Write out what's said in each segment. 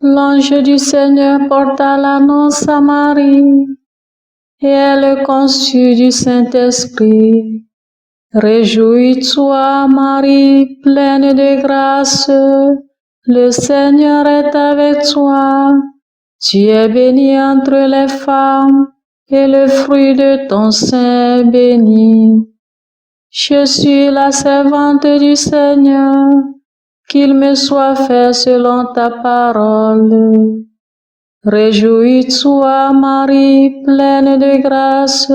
L'ange du Seigneur porta l'annonce à Marie, et elle conçut du Saint-Esprit. Réjouis-toi, Marie, pleine de grâce, le Seigneur est avec toi. Tu es bénie entre les femmes, et le fruit de ton sein est béni. Je suis la servante du Seigneur, qu'il me soit fait selon ta parole. Réjouis-toi, Marie, pleine de grâce,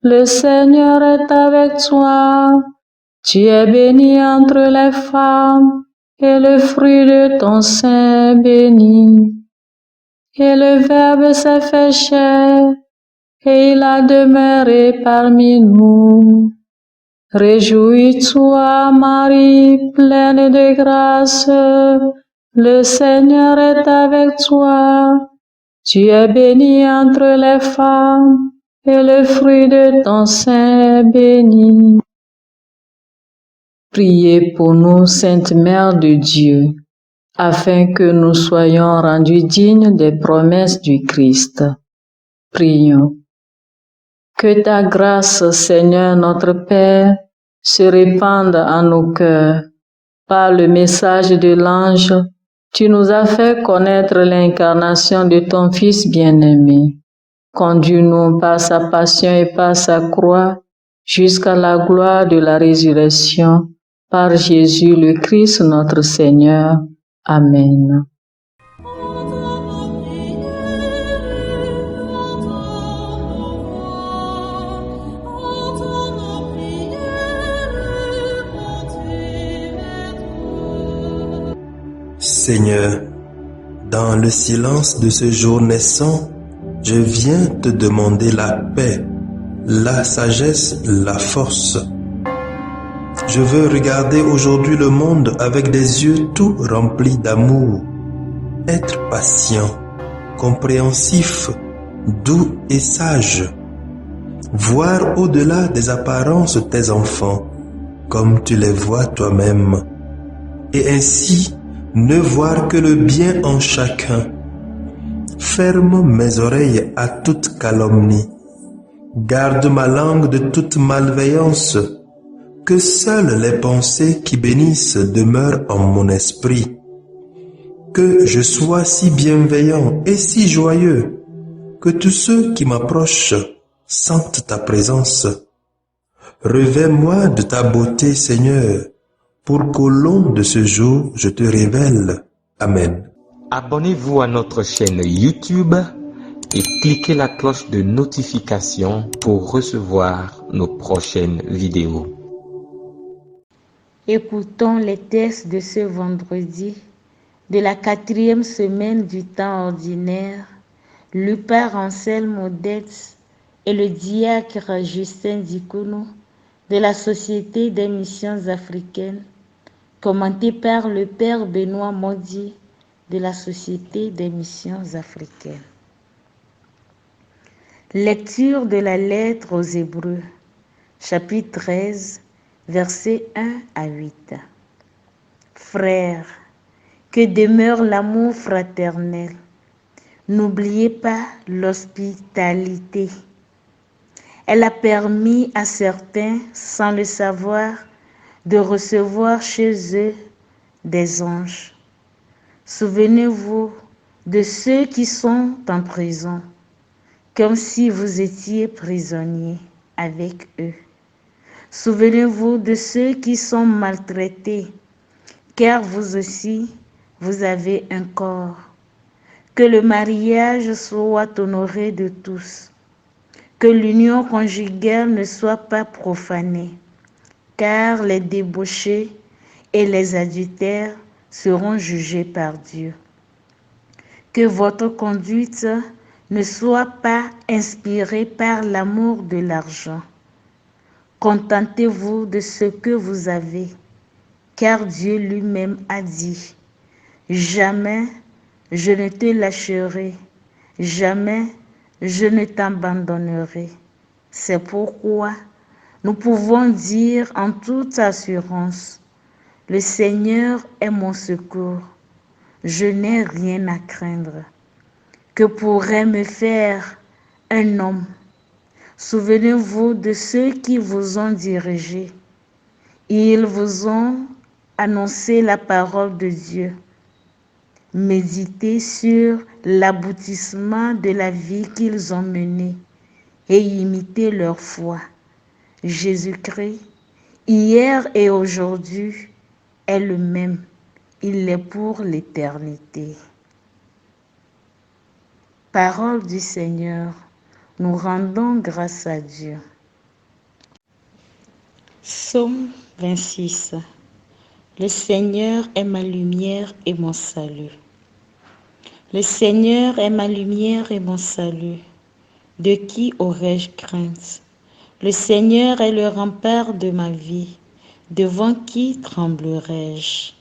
le Seigneur est avec toi. Tu es bénie entre les femmes, et le fruit de ton sein est béni. Et le Verbe s'est fait chair, et il a demeuré parmi nous. Réjouis-toi, Marie, pleine de grâce, le Seigneur est avec toi. Tu es bénie entre les femmes, et le fruit de ton sein est béni. Priez pour nous, Sainte Mère de Dieu, afin que nous soyons rendus dignes des promesses du Christ. Prions. Que ta grâce, Seigneur notre Père, se répande en nos cœurs. Par le message de l'ange, tu nous as fait connaître l'incarnation de ton Fils bien-aimé. Conduis-nous par sa passion et par sa croix jusqu'à la gloire de la résurrection, par Jésus le Christ notre Seigneur. Amen. Seigneur, dans le silence de ce jour naissant, je viens te demander la paix, la sagesse, la force. Je veux regarder aujourd'hui le monde avec des yeux tout remplis d'amour, être patient, compréhensif, doux et sage, voir au-delà des apparences tes enfants, comme tu les vois toi-même, et ainsi ne voir que le bien en chacun. Ferme mes oreilles à toute calomnie. Garde ma langue de toute malveillance. Que seules les pensées qui bénissent demeurent en mon esprit. Que je sois si bienveillant et si joyeux, que tous ceux qui m'approchent sentent ta présence. Revêt-moi de ta beauté, Seigneur, pour qu'au long de ce jour, je te révèle. Amen. Abonnez-vous à notre chaîne YouTube et cliquez la cloche de notification pour recevoir nos prochaines vidéos. Écoutons les textes de ce vendredi de la 4e semaine du temps ordinaire, lu par Anselme Odette et le diacre Justin Dikounou de la Société des missions africaines, commenté par le Père Benoît Maudit de la Société des missions africaines. Lecture de la lettre aux Hébreux, chapitre 13, versets 1 à 8. Frères, que demeure l'amour fraternel. N'oubliez pas l'hospitalité. Elle a permis à certains, sans le savoir, de recevoir chez eux des anges. Souvenez-vous de ceux qui sont en prison, comme si vous étiez prisonniers avec eux. Souvenez-vous de ceux qui sont maltraités, car vous aussi, vous avez un corps. Que le mariage soit honoré de tous, que l'union conjugale ne soit pas profanée, car les débauchés et les adultères seront jugés par Dieu. Que votre conduite ne soient pas inspirés par l'amour de l'argent. Contentez-vous de ce que vous avez, car Dieu lui-même a dit, « Jamais je ne te lâcherai, jamais je ne t'abandonnerai. » C'est pourquoi nous pouvons dire en toute assurance, « Le Seigneur est mon secours, je n'ai rien à craindre. » Que pourrait me faire un homme? Souvenez-vous de ceux qui vous ont dirigé. Ils vous ont annoncé la parole de Dieu. Méditez sur l'aboutissement de la vie qu'ils ont menée et imitez leur foi. Jésus-Christ, hier et aujourd'hui, est le même. Il est pour l'éternité. Parole du Seigneur, nous rendons grâce à Dieu. Psaume 26. Le Seigneur est ma lumière et mon salut. Le Seigneur est ma lumière et mon salut. De qui aurais-je crainte? Le Seigneur est le rempart de ma vie. Devant qui tremblerais-je?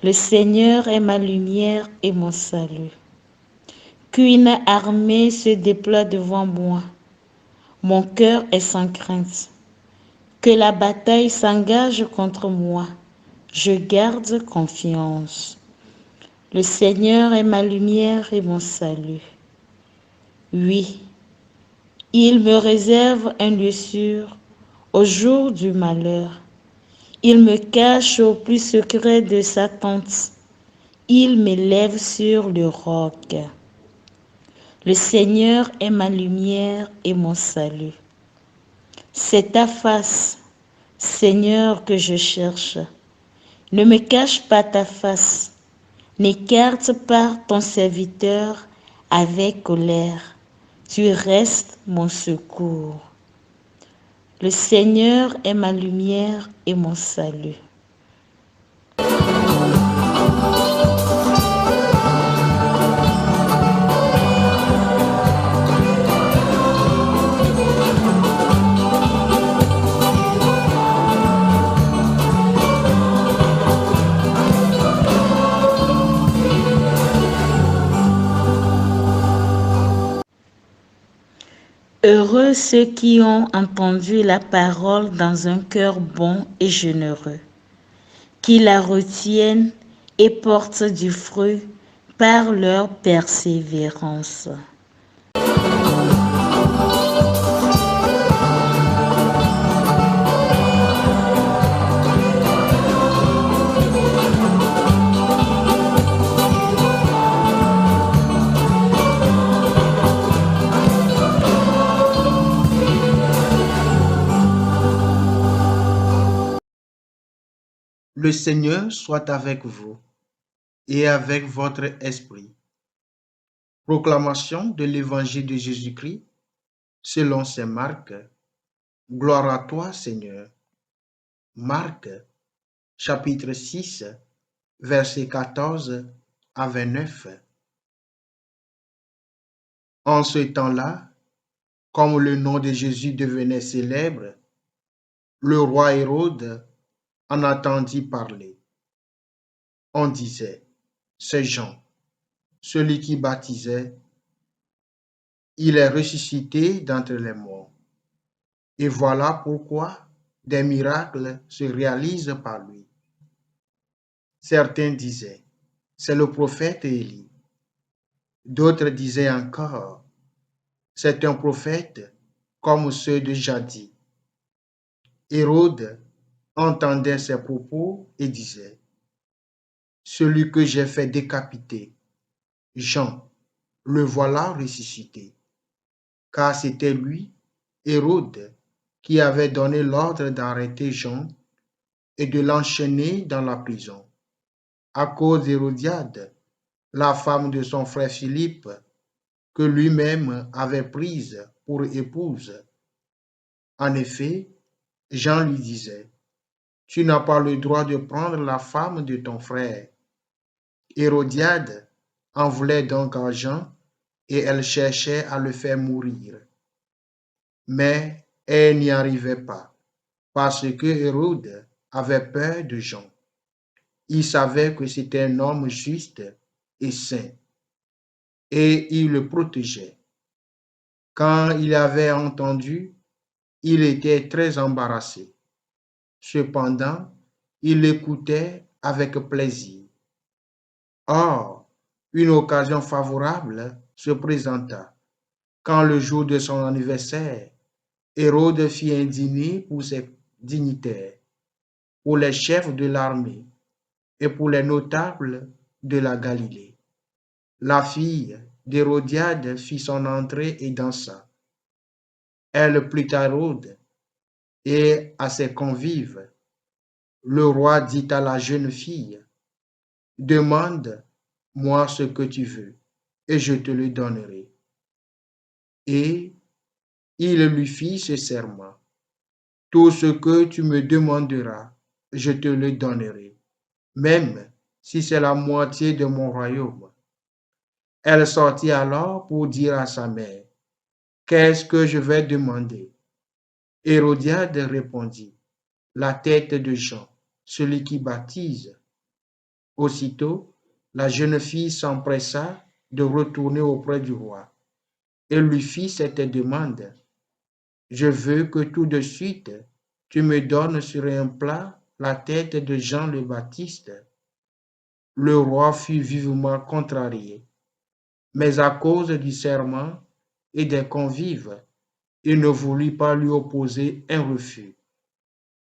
Le Seigneur est ma lumière et mon salut. Qu'une armée se déploie devant moi. Mon cœur est sans crainte. Que la bataille s'engage contre moi. Je garde confiance. Le Seigneur est ma lumière et mon salut. Oui, il me réserve un lieu sûr au jour du malheur. Il me cache au plus secret de sa tente. Il m'élève sur le roc. Le Seigneur est ma lumière et mon salut. C'est ta face, Seigneur, que je cherche. Ne me cache pas ta face. N'écarte pas ton serviteur avec colère. Tu restes mon secours. Le Seigneur est ma lumière et mon salut. Heureux ceux qui ont entendu la parole dans un cœur bon et généreux, qui la retiennent et portent du fruit par leur persévérance. Le Seigneur soit avec vous et avec votre esprit. Proclamation de l'Évangile de Jésus-Christ selon saint Marc. Gloire à toi, Seigneur. Marc, chapitre 6, versets 14 à 29. En ce temps-là, comme le nom de Jésus devenait célèbre, le roi Hérode en entendit parler. On disait, c'est Jean, celui qui baptisait, il est ressuscité d'entre les morts. Et voilà pourquoi des miracles se réalisent par lui. Certains disaient, c'est le prophète Élie. D'autres disaient encore, c'est un prophète comme ceux de jadis. Hérode entendait ces propos et disait, celui que j'ai fait décapiter, Jean, le voilà ressuscité. Car c'était lui, Hérode, qui avait donné l'ordre d'arrêter Jean et de l'enchaîner dans la prison, à cause d'Hérodiade, la femme de son frère Philippe, que lui-même avait prise pour épouse. En effet, Jean lui disait, « Tu n'as pas le droit de prendre la femme de ton frère. » Hérodiade en voulait donc à Jean et elle cherchait à le faire mourir. Mais elle n'y arrivait pas, parce que Hérode avait peur de Jean. Il savait que c'était un homme juste et saint, et il le protégeait. Quand il avait entendu, il était très embarrassé. Cependant, il l'écoutait avec plaisir. Or, une occasion favorable se présenta. Quand le jour de son anniversaire, Hérode fit un dîner pour ses dignitaires, pour les chefs de l'armée et pour les notables de la Galilée. La fille d'Hérodiade fit son entrée et dansa. Elle plut à Hérode et à ses convives. Le roi dit à la jeune fille, demande-moi ce que tu veux, et je te le donnerai. Et il lui fit ce serment. Tout ce que tu me demanderas, je te le donnerai, même si c'est la moitié de mon royaume. Elle sortit alors pour dire à sa mère, qu'est-ce que je vais demander? Hérodiade répondit, la tête de Jean, celui qui baptise. Aussitôt, la jeune fille s'empressa de retourner auprès du roi et lui fit cette demande. Je veux que tout de suite tu me donnes sur un plat la tête de Jean le Baptiste. Le roi fut vivement contrarié, mais à cause du serment et des convives, il ne voulut pas lui opposer un refus.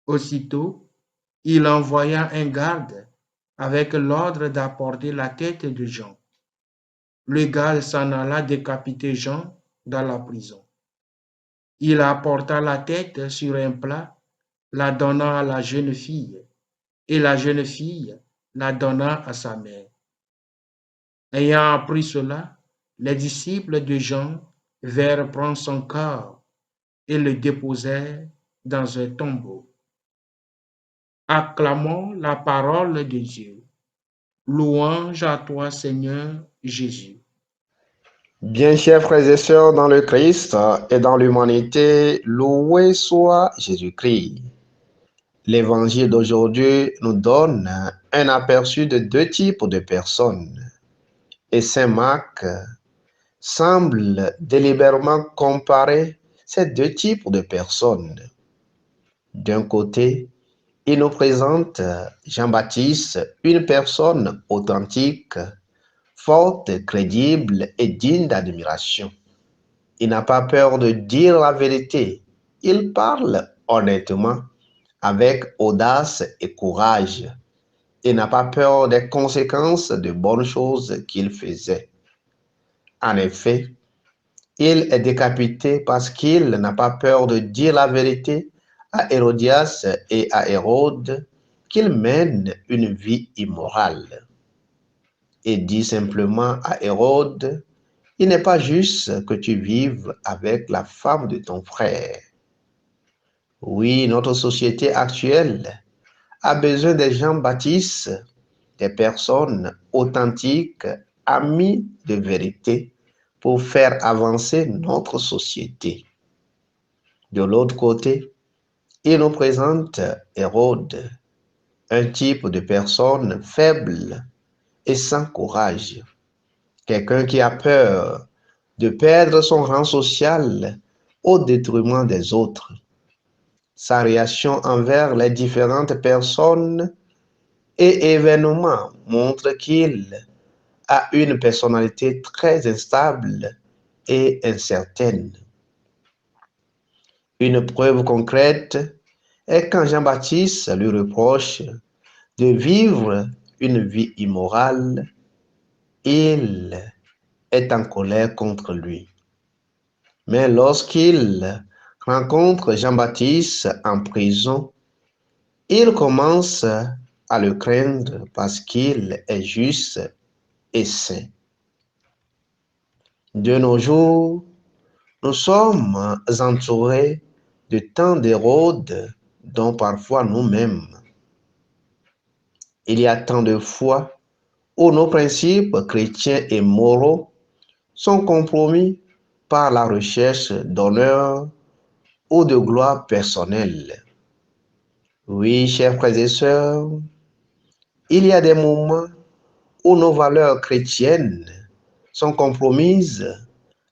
Aussitôt, il envoya un garde avec l'ordre d'apporter la tête de Jean. Le garde s'en alla décapiter Jean dans la prison. Il apporta la tête sur un plat, la donna à la jeune fille, et la jeune fille la donna à sa mère. Ayant appris cela, les disciples de Jean vinrent prendre son corps et le déposèrent dans un tombeau. Acclamons la parole de Dieu. Louange à toi, Seigneur Jésus. Bien, chers frères et sœurs dans le Christ et dans l'humanité, loué soit Jésus-Christ. L'évangile d'aujourd'hui nous donne un aperçu de deux types de personnes. Et Saint Marc semble délibérément comparer ces deux types de personnes. D'un côté, il nous présente Jean-Baptiste, une personne authentique, forte, crédible et digne d'admiration. Il n'a pas peur de dire la vérité. Il parle honnêtement, avec audace et courage. Il n'a pas peur des conséquences de bonnes choses qu'il faisait. En effet, il est décapité parce qu'il n'a pas peur de dire la vérité à Hérodias et à Hérode qu'il mène une vie immorale. Et dit simplement à Hérode, il n'est pas juste que tu vives avec la femme de ton frère. Oui, notre société actuelle a besoin des Jean-Baptiste, des personnes authentiques, amies de vérité, pour faire avancer notre société. De l'autre côté, il nous présente Hérode, un type de personne faible et sans courage, quelqu'un qui a peur de perdre son rang social au détriment des autres. Sa réaction envers les différentes personnes et événements montre qu'il a une personnalité très instable et incertaine. Une preuve concrète est quand Jean-Baptiste lui reproche de vivre une vie immorale, il est en colère contre lui. Mais lorsqu'il rencontre Jean-Baptiste en prison, il commence à le craindre parce qu'il est juste et saint. De nos jours, nous sommes entourés de tant d'Hérode dont parfois nous-mêmes. Il y a tant de fois où nos principes chrétiens et moraux sont compromis par la recherche d'honneur ou de gloire personnelle. Oui, chers frères et sœurs, il y a des moments où nos valeurs chrétiennes sont compromises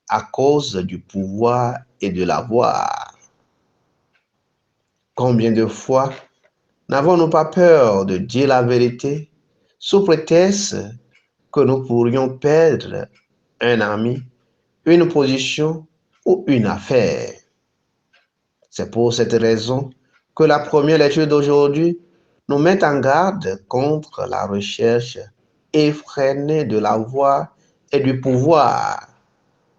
à cause du pouvoir et de l'avoir. Combien de fois n'avons-nous pas peur de dire la vérité sous prétexte que nous pourrions perdre un ami, une position ou une affaire? C'est pour cette raison que la première lecture d'aujourd'hui nous met en garde contre la recherche effrénée de la voix et du pouvoir,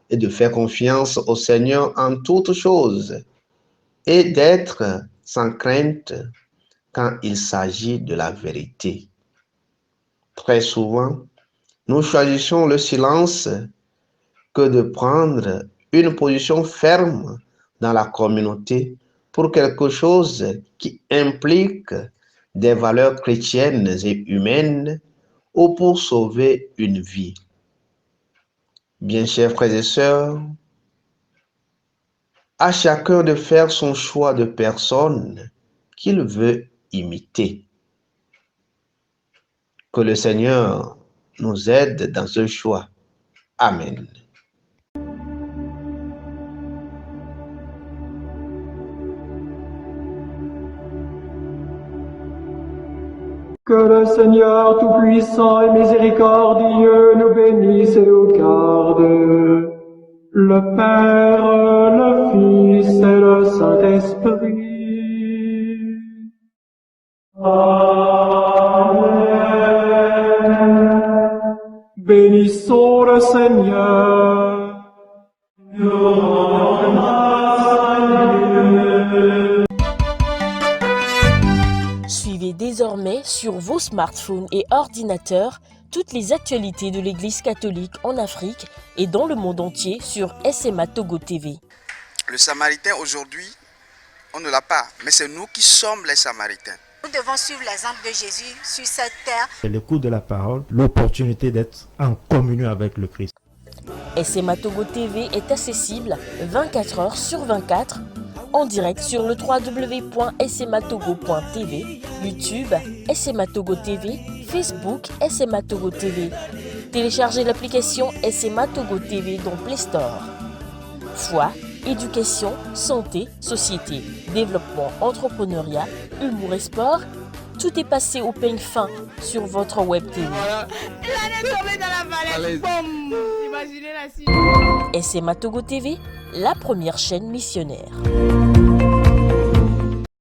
et de faire confiance au Seigneur en toutes choses, et d'être sans crainte quand il s'agit de la vérité. Très souvent, nous choisissons le silence que de prendre une position ferme dans la communauté pour quelque chose qui implique des valeurs chrétiennes et humaines ou pour sauver une vie. Bien chers frères et sœurs, à chacun de faire son choix de personne qu'il veut imiter. Que le Seigneur nous aide dans ce choix. Amen. Que le Seigneur Tout-Puissant et Miséricordieux nous bénisse et nous garde, le Père, le Fils et le Saint-Esprit. Amen. Bénissons le Seigneur. Nous rendons grâce à Dieu. Suivez désormais sur vos smartphones et ordinateurs toutes les actualités de l'Église catholique en Afrique et dans le monde entier sur SMA Togo TV. Le Samaritain aujourd'hui, on ne l'a pas, mais c'est nous qui sommes les Samaritains. Nous devons suivre l'exemple de Jésus sur cette terre. C'est l'écoute de la parole, l'opportunité d'être en communion avec le Christ. SMA Togo TV est accessible 24 heures sur 24 en direct sur le www.smatogo.tv, YouTube SMA Togo TV, Facebook SMA Togo TV. Téléchargez l'application SMA Togo TV dans Play Store. Foi, éducation, santé, société, développement, entrepreneuriat, humour et sport, tout est passé au peigne fin sur votre web TV. Il allait tomber dans la vallée. Boum. Imaginez la suite. SMA Togo TV, la première chaîne missionnaire.